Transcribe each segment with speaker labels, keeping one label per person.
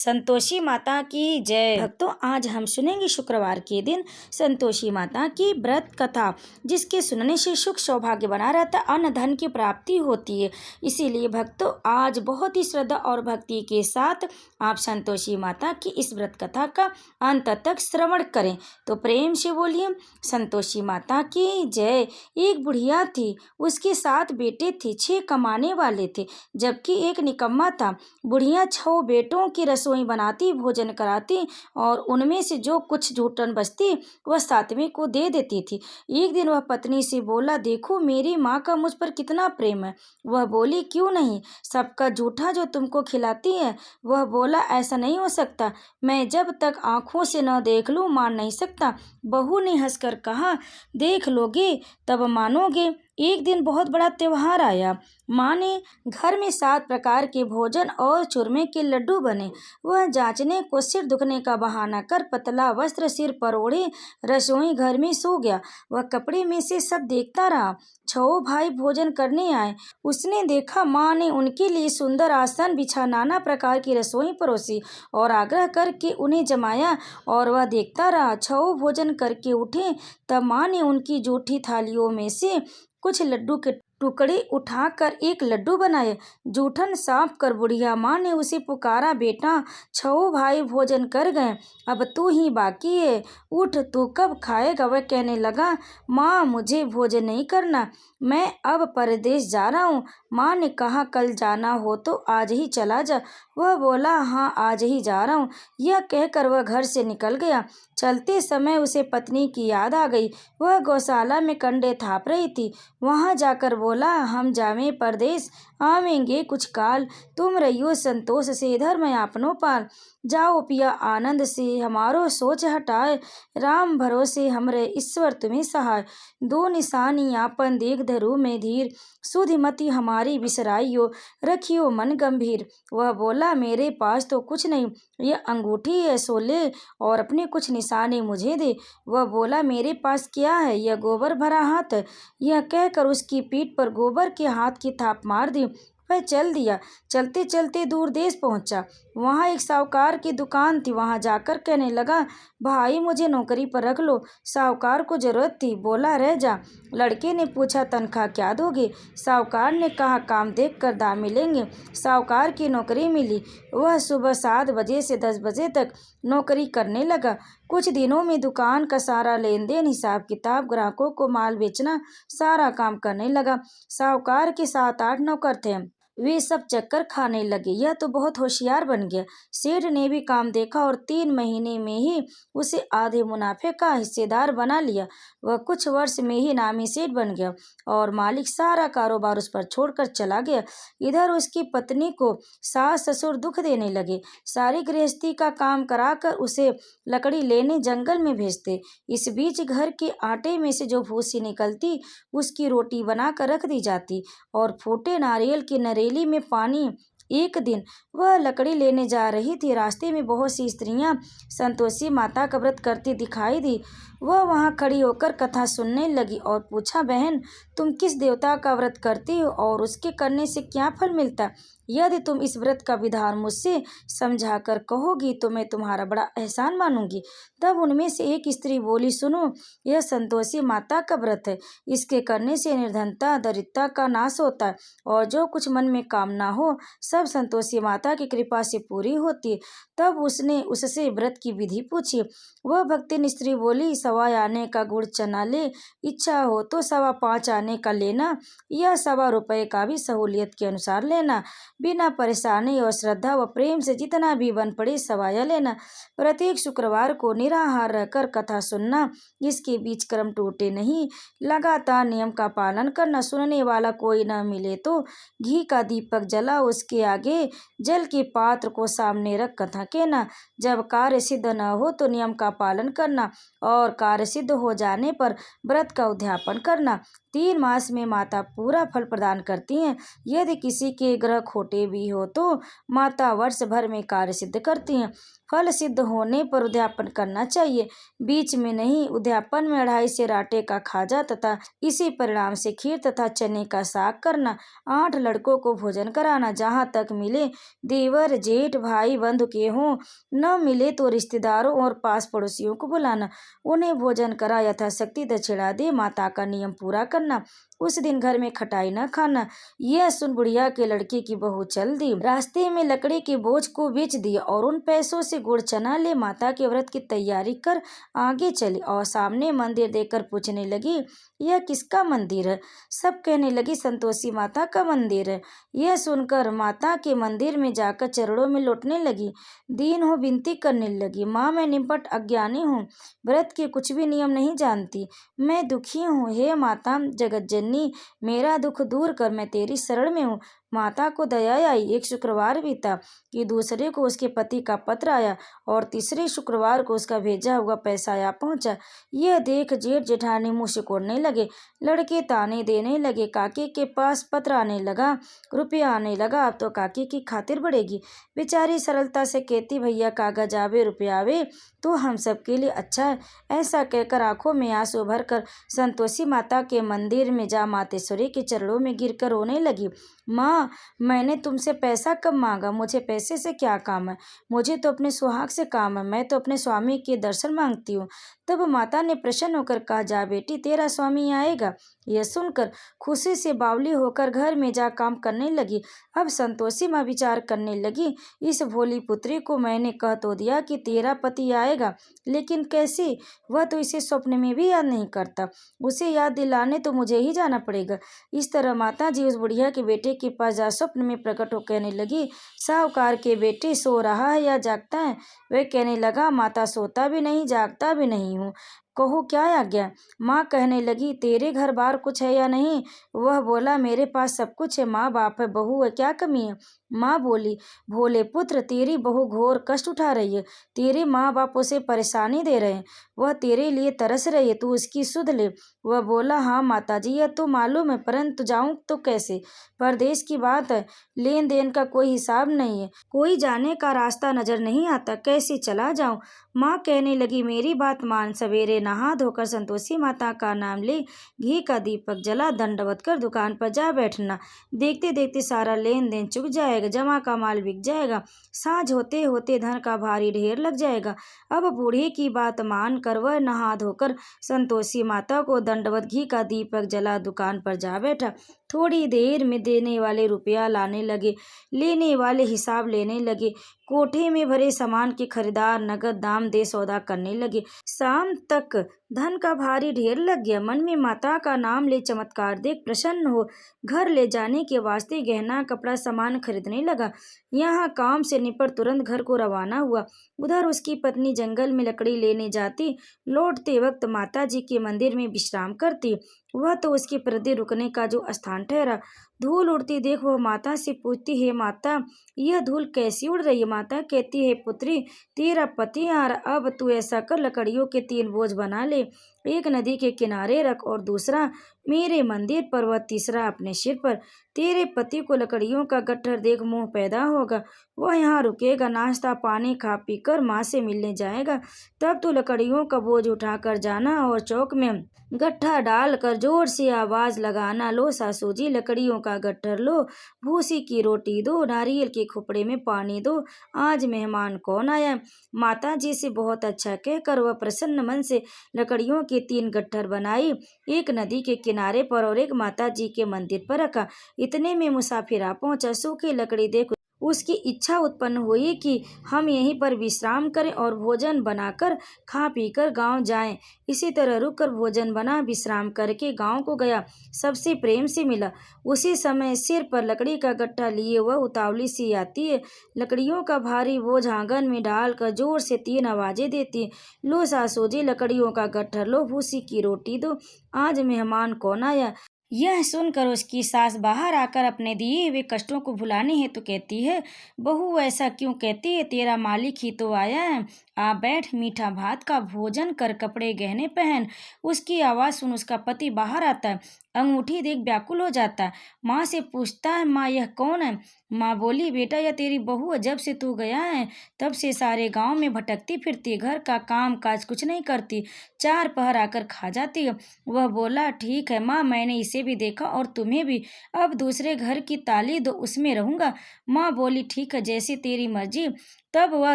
Speaker 1: संतोषी माता की जय। भक्तों, आज हम सुनेंगे शुक्रवार के दिन संतोषी माता की व्रत कथा, जिसके सुनने से सुख सौभाग्य बना रहता, अन्न धन की प्राप्ति होती है। इसीलिए भक्तों, आज बहुत ही श्रद्धा और भक्ति के साथ आप संतोषी माता की इस व्रत कथा का अंत तक श्रवण करें। तो प्रेम से बोलिए संतोषी माता की जय। एक बुढ़िया थी, उसके 7 बेटे थे, 6 कमाने वाले थे, जबकि एक निकम्मा था। बुढ़िया 6 बेटों की रसोई बनाती, भोजन कराती और उनमें से जो कुछ जूठन बचती वह 7वें को दे देती थी। एक दिन वह पत्नी से बोला, देखो मेरी माँ का मुझ पर कितना प्रेम है। वह बोली, क्यों नहीं, सबका जूठा जो तुमको खिलाती है। वह बोला, ऐसा नहीं हो सकता, मैं जब तक आंखों से न देख लूं मान नहीं सकता। बहू ने हंसकर कहा, देख लोगे तब मानोगे। एक दिन बहुत बड़ा त्योहार आया। माँ ने घर में 7 प्रकार के भोजन और चूरमे के लड्डू बने। वह जांचने को सिर दुखने का बहाना कर पतला वस्त्र सिर पर ओढ़े रसोई घर में सो गया। वह कपड़े में से सब देखता रहा। 6 भाई भोजन करने आए। उसने देखा माँ ने उनके लिए सुंदर आसन बिछा, नाना प्रकार की रसोई परोसी और आग्रह करके उन्हें जमाया, और वह देखता रहा। 6 भोजन करके उठे तब माँ ने उनकी जूठी थालियों में से कुछ लड्डू के टुकड़े उठाकर एक लड्डू बनाए। जूठन साफ कर बुढ़िया माँ ने उसे पुकारा, बेटा 6 भाई भोजन कर गए, अब तू ही बाकी है, उठ, तू कब खाएगा। वह कहने लगा, माँ मुझे भोजन नहीं करना, मैं अब परदेश जा रहा हूँ। माँ ने कहा, कल जाना हो तो आज ही चला जा। वह बोला, हाँ आज ही जा रहा हूँ। यह कहकर वह घर से निकल गया। चलते समय उसे पत्नी की याद आ गई। वह गौशाला में कंडे थाप रही थी। वहां जाकर बोला, हम जावें परदेश, आवेंगे कुछ काल, तुम रहियो संतोष से, इधर मैं आपनो पाल। जाओ पिया आनंद से, हमारो सोच हटाए, राम भरोसे हमरे ईश्वर तुम्हें सहाय। 2 निशानी आपन देख धरू में धीर, सुधिमति हमारी बिसराइयो, रखियो मन गंभीर। वह बोला, मेरे पास तो कुछ नहीं, यह अंगूठी है सो ले और अपने कुछ निशाने मुझे दे। वह बोला, मेरे पास क्या है, यह गोबर भरा हाथ है। यह कहकर उसकी पीठ पर गोबर के हाथ की थाप मार दी। वह चल दिया। चलते चलते दूर देश पहुंचा। वहां एक साहूकार की दुकान थी। वहां जाकर कहने लगा, भाई मुझे नौकरी पर रख लो। साहूकार को जरूरत थी, बोला रह जा। लड़के ने पूछा, तनख्वाह क्या दोगे। साहूकार ने कहा, काम देख कर दाम मिलेंगे। साहूकार की नौकरी मिली। वह सुबह 7 बजे से 10 बजे तक नौकरी करने लगा। कुछ दिनों में दुकान का सारा लेन देन, हिसाब किताब, ग्राहकों को माल बेचना, सारा काम करने लगा। साहूकार के 7-8 नौकर थे। वे सब चक्कर खाने लगे। यह तो बहुत होशियार बन गया। सेठ ने भी काम देखा और 3 महीने में ही उसे आधे मुनाफे का हिस्सेदार बना लिया। वह कुछ वर्ष में ही नामी सेठ बन गया और मालिक सारा कारोबार उस पर छोड़कर चला गया। इधर उसकी पत्नी को सास ससुर दुख देने लगे। सारी गृहस्थी का काम कराकर उसे लकड़ी लेने जंगल में भेजते। इस बीच घर के आटे में से जो भूसी निकलती उसकी रोटी बनाकर रख दी जाती और फूटे नारियल की नरेली में पानी। एक दिन वह लकड़ी लेने जा रही थी। रास्ते में बहुत सी स्त्रियां संतोषी माता का व्रत करती दिखाई दी। वह वहां खड़ी होकर कथा सुनने लगी और पूछा, बहन तुम किस देवता का व्रत करती हो और उसके करने से क्या फल मिलता है? यदि तुम इस व्रत का विधान मुझसे समझा कर कहोगी तो मैं तुम्हारा बड़ा एहसान मानूंगी। तब उनमें से एक स्त्री बोली, सुनो, यह संतोषी माता का व्रत है। इसके करने से निर्धनता दरिद्रता का नाश होता है और जो कुछ मन में कामना हो सब संतोषी माता की कृपा से पूरी होती है। तब उसने उससे व्रत की विधि पूछी। वह भक्तिन स्त्री बोली, 1.25 आने का गुड़ चना ले, इच्छा हो तो 5.25 आने का लेना, यह 1.25 रुपये का भी सहूलियत के अनुसार लेना। बिना परेशानी और श्रद्धा व प्रेम से जितना भी बन पड़े सवाया लेना। प्रत्येक शुक्रवार को निराहार रहकर कथा सुनना, इसके बीच क्रम टूटे नहीं। लगातार नियम का पालन करना। सुनने वाला कोई न मिले तो घी का दीपक जला उसके आगे जल के पात्र को सामने रख कथा कहना। जब कार्य सिद्ध न हो तो नियम का पालन करना और कार्य सिद्ध हो जाने पर व्रत का उद्यापन करना। 3 मास में माता पूरा फल प्रदान करती हैं। यदि किसी के ग्रह खोटे भी हो तो माता वर्ष भर में कार्य सिद्ध करती हैं। फल सिद्ध होने पर उद्यापन करना चाहिए, बीच में नहीं। उद्यापन में 2.5 सेर का खाजा तथा इसी परिणाम से खीर तथा चने का साग करना। 8 लड़कों को भोजन कराना, जहाँ तक मिले देवर जेठ भाई बंधु के हों, न मिले तो रिश्तेदारों और पास पड़ोसियों को बुलाना, उन्हें भोजन करा यथाशक्ति दक्षिणा दे। माता का नियम पूरा करना, उस दिन घर में खटाई न खाना। यह सुन बुढ़िया के लड़के की बहू चल दी, रास्ते में लकड़ी के बोझ को बेच दिया और उन पैसों से गुड़ चना ले माता के व्रत की तैयारी कर आगे चली और सामने मंदिर देखकर पूछने लगी, यह किसका मंदिर है? सब कहने लगी, संतोषी माता का मंदिर है। यह सुनकर माता के मंदिर में जाकर चरणों में लौटने लगी, दीन हो विनती करने लगी, माँ मैं निपट अज्ञानी हूँ, व्रत के कुछ भी नियम नहीं जानती, मैं दुखी हूँ। हे माता जगत जननी, मेरा दुख दूर कर, मैं तेरी शरण में हूँ। माता को दया आई। एक शुक्रवार बीता कि दूसरे को उसके पति का पत्र आया और तीसरे शुक्रवार को उसका भेजा हुआ पैसा आया पहुंचा। यह देख जेठ जेठानी मुँह सिकोड़ने लगे, लड़के ताने देने लगे। काकी के पास पत्र आने लगा, रुपया आने लगा, अब तो काकी की खातिर बढ़ेगी। बेचारी सरलता से कहती, भैया कागज आवे रुपया आवे तो हम सबके लिए अच्छा है। ऐसा कहकर आंखों में आंसू भरकर संतोषी माता के मंदिर में जा मातेश्वरी के चरणों में गिरकर रोने लगी। माँ, मैंने तुमसे पैसा कब मांगा? मुझे पैसे से क्या काम है? मुझे तो अपने सुहाग से काम है, मैं तो अपने स्वामी के दर्शन मांगती हूँ। तब माता ने प्रसन्न होकर कहा, जा बेटी, तेरा स्वामी आएगा। यह सुनकर खुशी से बावली होकर घर में जा काम करने लगी। अब संतोषी माँ विचार करने लगी, इस भोली पुत्री को मैंने कह तो दिया कि तेरा पति आएगा, लेकिन कैसे? वह तो इसे स्वप्न में भी याद नहीं करता, उसे याद दिलाने तो मुझे ही जाना पड़ेगा। इस तरह माता जी उस बुढ़िया के बेटे के पास जा स्वप्न में प्रकट हो कहने लगी, साहूकार के बेटे सो रहा है या जागता है? वह कहने लगा, माता सोता भी नहीं जागता भी नहीं हूँ, कहो क्या आज्ञा? माँ कहने लगी, तेरे घर बार कुछ है या नहीं? वह बोला, मेरे पास सब कुछ है, माँ बाप है, बहू है, क्या कमी है? माँ बोली, भोले पुत्र, तेरी बहू घोर कष्ट उठा रही है, तेरे माँ बाप उसे परेशानी दे रहे हैं, वह तेरे लिए तरस रही है, तू उसकी सुध ले। वह बोला, हाँ माता जी, यह तो मालूम है, परंतु जाऊं तो कैसे? परदेश की बात है, लेन देन का कोई हिसाब नहीं है, कोई जाने का रास्ता नजर नहीं आता, कैसे चला जाऊं? माँ कहने लगी, मेरी बात मान, सवेरे नहा धोकर संतोषी माता का नाम ले, घी का दीपक जला, दंडवत कर दुकान पर जा बैठना, देखते देखते सारा लेन देन चुक जाएगा, जमा का माल बिक जाएगा, साँझ होते होते धन का भारी ढेर लग जाएगा। अब बूढ़े की बात मान कर वह नहा धोकर संतोषी माता को दंडवत घी का दीपक जला दुकान पर जा बैठा। थोड़ी देर में देने वाले रुपया लाने लगे, लेने वाले हिसाब लेने लगे, कोठे में भरे सामान के खरीदार नगद दाम दे सौदा करने लगे। शाम तक धन का भारी ढेर लग गया। मन में माता का नाम ले चमत्कार देख प्रसन्न हो घर ले जाने के वास्ते गहना कपड़ा सामान खरीदने लगा। यहाँ काम से निपट तुरंत घर को रवाना हुआ। उधर उसकी पत्नी जंगल में लकड़ी लेने जाती, लौटते वक्त माता जी के मंदिर में विश्राम करती। वह तो उसके प्रति रुकने का जो स्थान ठहरा। धूल उड़ती देख वह माता से पूछती, हे माता, यह धूल कैसी उड़ रही है? माता कहती है, पुत्री, तेरा पति आ रहा, अब तू ऐसा कर, लकड़ियों के 3 बोझ बना ले, एक नदी के किनारे रख और दूसरा मेरे मंदिर पर, वह तीसरा अपने सिर पर। तेरे पति को लकड़ियों का गट्ठर देख मोह पैदा होगा, वह यहाँ रुकेगा, नाश्ता पानी खा पी कर माँ से मिलने जाएगा। तब तू लकड़ियों का बोझ उठाकर जाना और चौक में गट्ठा डालकर जोर से आवाज लगाना, लो सासू जी, लकड़ियों का गट्ठर लो, भूसी की रोटी दो, नारियल के खुपड़े में पानी दो, आज मेहमान कौन आया? माता जी से बहुत अच्छा कहकर वह प्रसन्न मन से लकड़ियों के 3 गट्ठर बनाई, एक नदी के किनारे पर और एक माता जी के मंदिर पर रखा। इतने में मुसाफिर आ पहुंचा। सूखी लकड़ी देख उसकी इच्छा उत्पन्न हुई कि हम यहीं पर विश्राम करें और भोजन बनाकर खा पीकर गांव जाएं। इसी तरह रुककर भोजन बना, विश्राम करके गांव को गया, सबसे प्रेम से मिला। उसी समय सिर पर लकड़ी का गट्ठा लिए वह उतावली सी आती है, लकड़ियों का भारी बोझ आंगन में डालकर जोर से 3 आवाजें देती है, लो सासू जी, लकड़ियों का गट्ठर लो, भूसी की रोटी दो, आज मेहमान कौन आया? यह सुनकर उसकी सास बाहर आकर अपने दिए हुए कष्टों को भुलाने हेतु कहती है, बहू ऐसा क्यों कहती है? तेरा मालिक ही तो आया है, आ बैठ, मीठा भात का भोजन कर, कपड़े गहने पहन। उसकी आवाज़ सुन उसका पति बाहर आता है। अंगूठी देख व्याकुल हो जाता है। माँ से पूछता है, माँ यह कौन है? माँ बोली, बेटा यह तेरी बहू है। जब से तू गया है तब से सारे गांव में भटकती फिरती, घर का काम काज कुछ नहीं करती, चार पहर आकर खा जाती है। वह बोला, ठीक है माँ, मैंने इसे भी देखा और तुम्हें भी। अब दूसरे घर की ताली दो, उसमें रहूंगा। माँ बोली, ठीक है, जैसी तेरी मर्जी। तब वह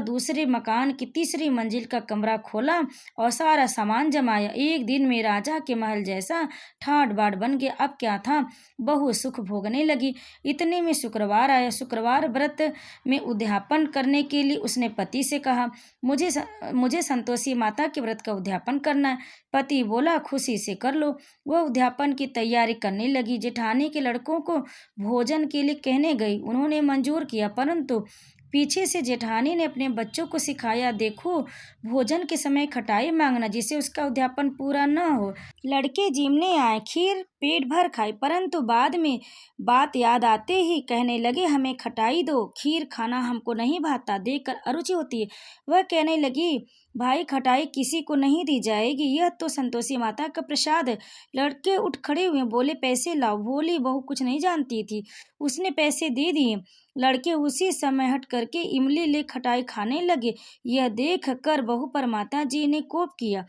Speaker 1: दूसरे मकान की तीसरी मंजिल का कमरा खोला और सारा सामान जमाया। एक दिन में राजा के महल जैसा ठाट बाट बन गया। अब क्या था, बहू सुख भोगने लगी। इतने में शुक्रवार आया। शुक्रवार व्रत में उद्यापन करने के लिए उसने पति से कहा, मुझे संतोषी माता के व्रत का उद्यापन करना है। पति बोला, खुशी से कर लो। वह उद्यापन की तैयारी करने लगी। जेठानी के लड़कों को भोजन के लिए कहने गई। उन्होंने मंजूर किया, परंतु पीछे से जेठानी ने अपने बच्चों को सिखाया, देखो भोजन के समय खटाई मांगना, जिससे उसका उद्यापन पूरा न हो। लड़के जिमने आए, खीर पेट भर खाई, परंतु बाद में बात याद आते ही कहने लगे, हमें खटाई दो, खीर खाना हमको नहीं भाता, देखकर अरुचि होती है। वह कहने लगी, भाई खटाई किसी को नहीं दी जाएगी, यह तो संतोषी माता का प्रसाद है। लड़के उठ खड़े हुए, बोले, पैसे लाओ। भोली बहू कुछ नहीं जानती थी, उसने पैसे दे दिए। लड़के उसी समय हट करके इमली ले खटाई खाने लगे। यह देख कर बहू पर माता जी ने कोप किया।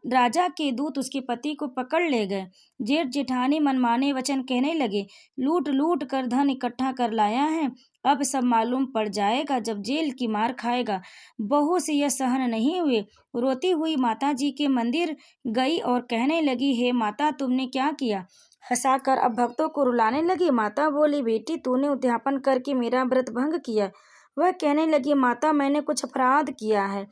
Speaker 1: राजा के दूत उसके पति को पकड़ ले गए। जेठ जेठानी मनमाने वचन कहने लगे, लूट लूट कर धन इकट्ठा कर लाया है, अब सब मालूम पड़ जाएगा जब जेल की मार खाएगा। बहू से यह सहन नहीं हुए। रोती हुई माता जी के मंदिर गई और कहने लगी, हे माता, तुमने क्या किया? हंसाकर अब भक्तों को रुलाने लगी। माता बोली, बेटी तूने उद्यापन करके मेरा व्रत भंग किया। वह कहने लगी, माता मैंने कुछ अपराध किया है,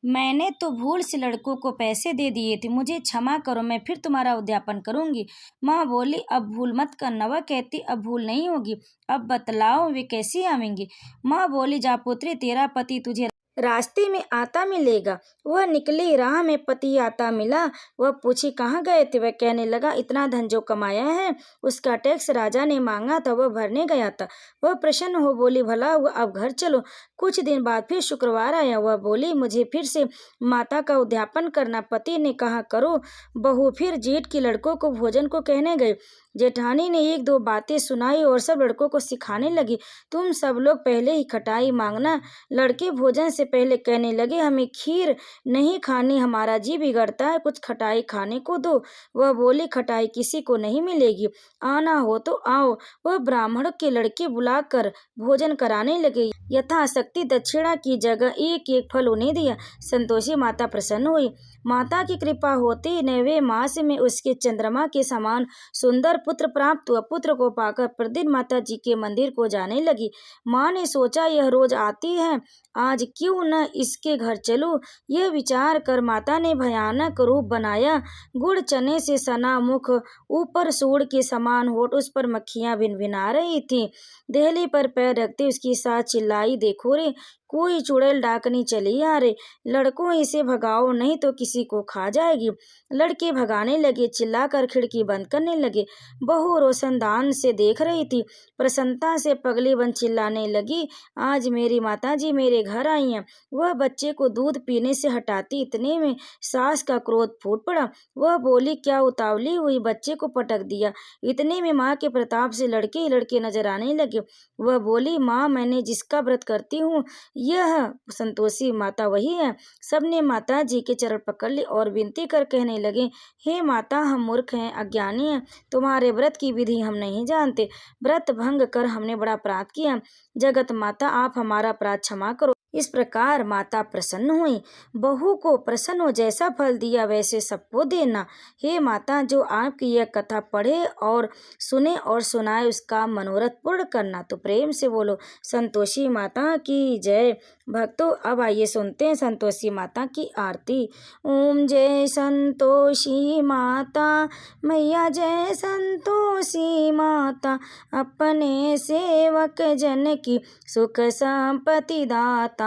Speaker 1: मैंने तो भूल से लड़कों को पैसे दे दिए थे, मुझे क्षमा करो, मैं फिर तुम्हारा उद्यापन करूंगी। माँ बोली, अब भूल मत करना। वह कहती, अब भूल नहीं होगी, अब बतलाओ वे कैसे आवेंगे? माँ बोली, जा पुत्री, तेरा पति तुझे रास्ते में आता मिलेगा। वह निकली, राह में पति आता मिला। वह पूछी, कहाँ गए थे? वह कहने लगा, इतना धन जो कमाया है उसका टैक्स राजा ने मांगा था, वह भरने गया था। वह प्रसन्न हो बोली, भला हुआ, अब घर चलो। कुछ दिन बाद फिर शुक्रवार आया। वह बोली, मुझे फिर से माता का उद्यापन करना। पति ने कहा, करो। बहू फिर जेठ के लड़कों को भोजन को कहने गए। जेठानी ने एक दो बातें सुनाई और सब लड़कों को सिखाने लगी, तुम सब लोग पहले ही खटाई मांगना। लड़के भोजन से पहले कहने लगे, हमें खीर नहीं खानी, हमारा जी बिगड़ता है, कुछ खटाई खाने को दो। वह बोली, खटाई किसी को नहीं मिलेगी, आना हो तो आओ। वह ब्राह्मण के लड़के बुलाकर भोजन कराने लगे। यथाशक्ति दक्षिणा की जगह एक एक फल उन्हें दिया। संतोषी माता प्रसन्न हुई। माता की कृपा होते ही 9वें मास में उसके चंद्रमा के समान सुंदर पुत्र प्राप्त हुआ। पुत्र को पाकर प्रतिदिन माता जी के मंदिर को जाने लगी। माँ ने सोचा, यह रोज आती है, आज क्यों न इसके घर चलूं। यह विचार कर माता ने भयानक रूप बनाया। गुड़ चने से सना मुख, ऊपर सूंड के समान होठ, उस पर मक्खियां भिनभिना रही थीं। देहली पर पैर रखते उसकी सास चिल्लाई, देखो रे, कोई चुड़ैल डाकनी चली आ रे, लड़कों इसे भगाओ नहीं तो किसी को खा जाएगी। लड़के भगाने लगे, चिल्लाकर खिड़की बंद करने लगे। बहू रोशनदान से देख रही थी। प्रसन्नता से पगली बन चिल्लाने लगी, आज मेरी माताजी मेरे घर आई हैं। वह बच्चे को दूध पीने से हटाती, इतने में सास का क्रोध फूट पड़ा। वह बोली, क्या उतावली हुई, बच्चे को पटक दिया। इतने में माँ के प्रताप से लड़के ही लड़के नजर आने लगे। वह बोली, माँ, मैंने जिसका व्रत करती हूँ यह संतोषी माता वही है। सबने माता जी के चरण पकड़ लिए और विनती कर कहने लगे, हे माता, हम मूर्ख हैं, अज्ञानी हैं, तुम्हारे व्रत की विधि हम नहीं जानते, व्रत भंग कर हमने बड़ा अपराध किया। जगत माता, आप हमारा अपराध क्षमा करो। इस प्रकार माता प्रसन्न हुई। बहू को प्रसन्न हो, जैसा फल दिया वैसे सबको देना। हे माता, जो आपकी यह कथा पढ़े और सुने और सुनाए उसका मनोरथ पूर्ण करना। तो प्रेम से बोलो, संतोषी माता की जय। भक्तों, अब आइए सुनते हैं संतोषी माता की आरती। ओम जय संतोषी माता मैया, जय संतोषी माता, अपने सेवक जन की सुख संपत्ति दाता।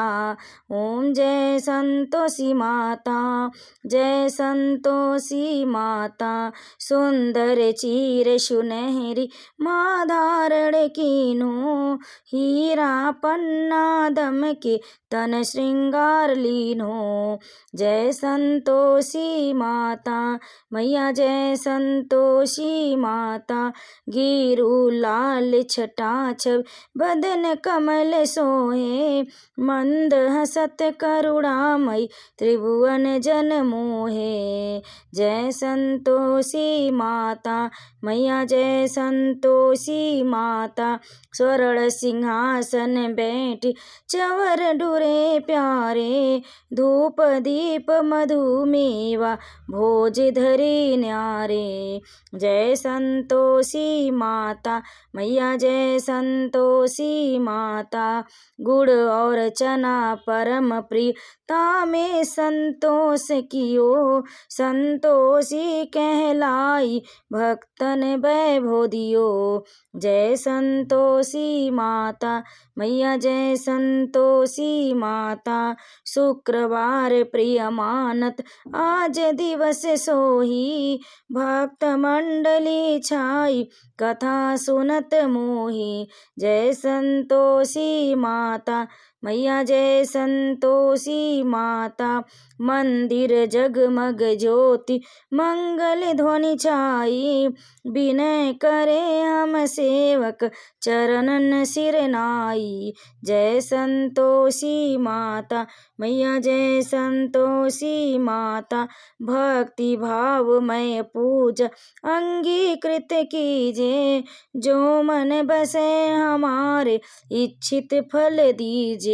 Speaker 1: ओम जय संतोषी माता, जय संतोषी माता, सुंदर चीर सुनहरी माँ धारण कीनो, हीरा पन्ना दम के तन श्रृंगार लीन हो। जय संतोषी माता मैया, जय संतोषी माता। गिरु लाल छटाछब बदन कमल सोहे, मंद हसत करुणामयी त्रिभुवन जन मोहे। जय संतोषी माता मैया, जय संतोषी माता। स्वर्ण सिंहासन बैठी चवर डुरे प्यारे, धूप दीप मधुमेवा भोज धरे न्यारे। जय संतोषी माता मैया, जय संतोषी माता। गुड़ और चना परम प्रिय तामे संतोष कियो, संतोषी कहलाई भक्तन वैभव दियो। जय संतोषी माता मैया, जय संतोषी माता। शुक्रवार प्रिय मानत आज दिवस सोही, भक्त मंडली छाई कथा सुनत मोही। जय संतोषी माता मैया, जय संतोषी माता। मंदिर जगमग ज्योति मंगल ध्वनि छाई, विनय करे हम सेवक चरणन सिर नाई। जय संतोषी माता मैया, जय संतोषी माता। भक्ति भाव मय पूजा अंगीकृत कीजे, जो मन बसे हमारे इच्छित फल दीजे।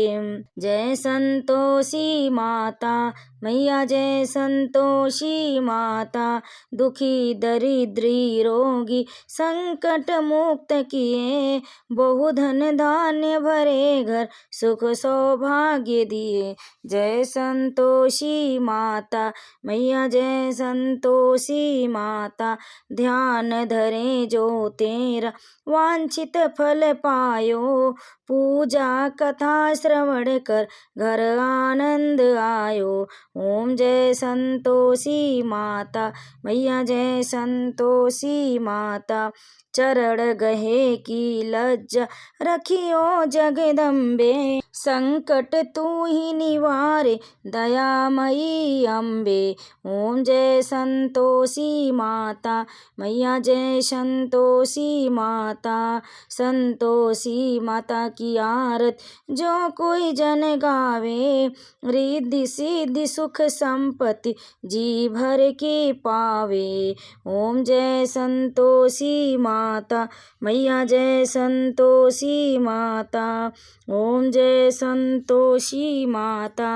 Speaker 1: जय संतोषी माता मैया, जय संतोषी माता। दुखी दरिद्री रोगी संकट मुक्त किए, बहुधन धान्य भरे घर सुख सौभाग्य दिए। जय संतोषी माता मैया, जय संतोषी माता। ध्यान धरे जो तेरा वांछित फल पायो, पूजा कथा श्रवण कर घर आनंद आयो। ओम जय संतोषी माता मैया, जय संतोषी माता। चरण गहे की लज्जा रखियो जगदम्बे, संकट तू ही निवारे दयामयी अम्बे। ओम जय संतोषी माता मैया, जय संतोषी माता। संतोषी माता की आरत जो कोई जन गावे, रिद्धि सिद्धि सुख संपत्ति जी भर के पावे। ओम जय संतोषी माता मैया, जय संतोषी माता। ओम जय संतोषी माता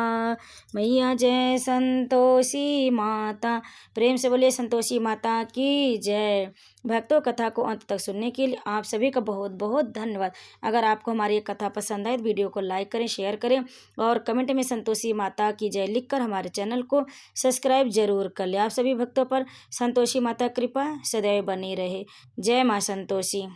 Speaker 1: मैया, जय संतोषी माता। प्रेम से बोलिए संतोषी माता की जय। भक्तों, कथा को अंत तक सुनने के लिए आप सभी का बहुत बहुत धन्यवाद। अगर आपको हमारी ये कथा पसंद आए तो वीडियो को लाइक करें, शेयर करें और कमेंट में संतोषी माता की जय लिखकर हमारे चैनल को सब्सक्राइब जरूर कर लें। आप सभी भक्तों पर संतोषी माता कृपा सदैव बनी रहे। जय माँ संतोषी।